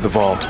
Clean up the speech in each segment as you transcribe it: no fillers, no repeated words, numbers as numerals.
The vault.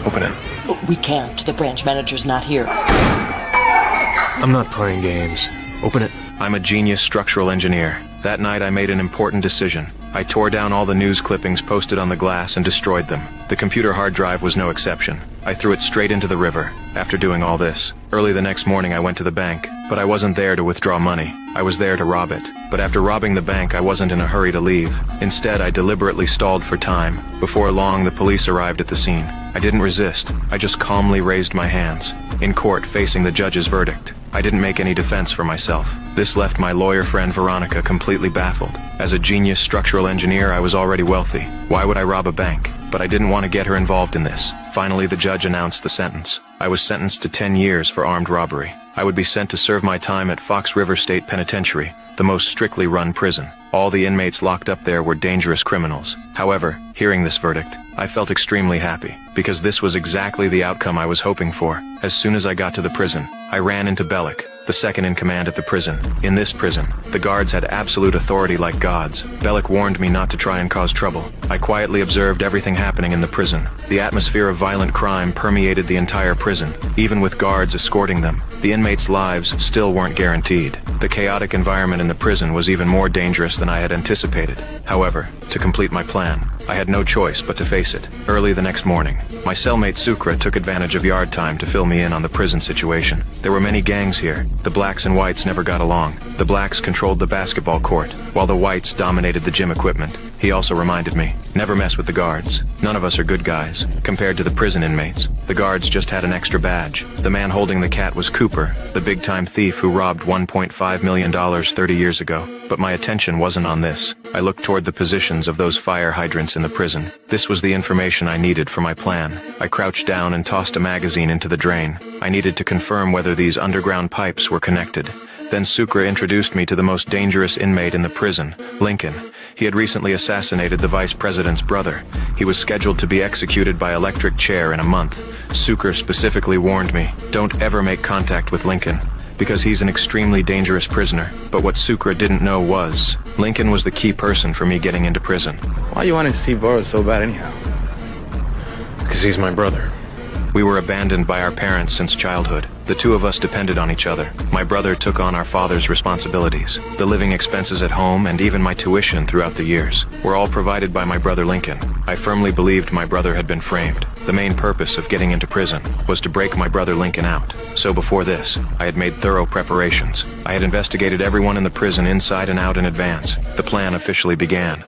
Open it. We can't. The branch manager's not here. I'm not playing games. Open it. I'm a genius structural engineer. That night I made an important decision. I tore down all the news clippings posted on the glass and destroyed them. The computer hard drive was no exception. I threw it straight into the river. After doing all this, early the next morning I went to the bank, but I wasn't there to withdraw money. I was there to rob it. But after robbing the bank, I wasn't in a hurry to leave. Instead, I deliberately stalled for time. Before long, the police arrived at the scene. I didn't resist. I just calmly raised my hands. In court, facing the judge's verdict, I didn't make any defense for myself. This left my lawyer friend Veronica completely baffled. As a genius structural engineer, I was already wealthy. Why would I rob a bank? But I didn't want to get her involved in this. Finally, the judge announced the sentence. I was sentenced to 10 years for armed robbery. I would be sent to serve my time at Fox River State Penitentiary, the most strictly run prison. All the inmates locked up there were dangerous criminals. However, hearing this verdict, I felt extremely happy, because this was exactly the outcome I was hoping for. As soon as I got to the prison, I ran into Bellick, the second in command at the prison. In this prison, the guards had absolute authority like gods. Bellick warned me not to try and cause trouble. I quietly observed everything happening in the prison. The atmosphere of violent crime permeated the entire prison, even with guards escorting them. The inmates' lives still weren't guaranteed. The chaotic environment in the prison was even more dangerous than I had anticipated. However, to complete my plan, I had no choice but to face it. Early the next morning, my cellmate Sukra took advantage of yard time to fill me in on the prison situation. There were many gangs here. The blacks and whites never got along. The blacks controlled the basketball court, while the whites dominated the gym equipment. He also reminded me, never mess with the guards. None of us are good guys. Compared to the prison inmates, the guards just had an extra badge. The man holding the cat was Cooper, the big-time thief who robbed $1.5 million 30 years ago. But my attention wasn't on this. I looked toward the positions of those fire hydrants in the prison. This was the information I needed for my plan. I crouched down and tossed a magazine into the drain. I needed to confirm whether these underground pipes were connected. Then Sukra introduced me to the most dangerous inmate in the prison, Lincoln. He had recently assassinated the vice president's brother. He was scheduled to be executed by electric chair in a month. Sukra specifically warned me, don't ever make contact with Lincoln, because he's an extremely dangerous prisoner. But what Sukra didn't know was, Lincoln was the key person for me getting into prison. Why you wanted to see Boris so bad anyhow? Because he's my brother. We were abandoned by our parents since childhood. The two of us depended on each other. My brother took on our father's responsibilities. The living expenses at home and even my tuition throughout the years were all provided by my brother Lincoln. I firmly believed my brother had been framed. The main purpose of getting into prison was to break my brother Lincoln out. So before this, I had made thorough preparations. I had investigated everyone in the prison inside and out in advance. The plan officially began.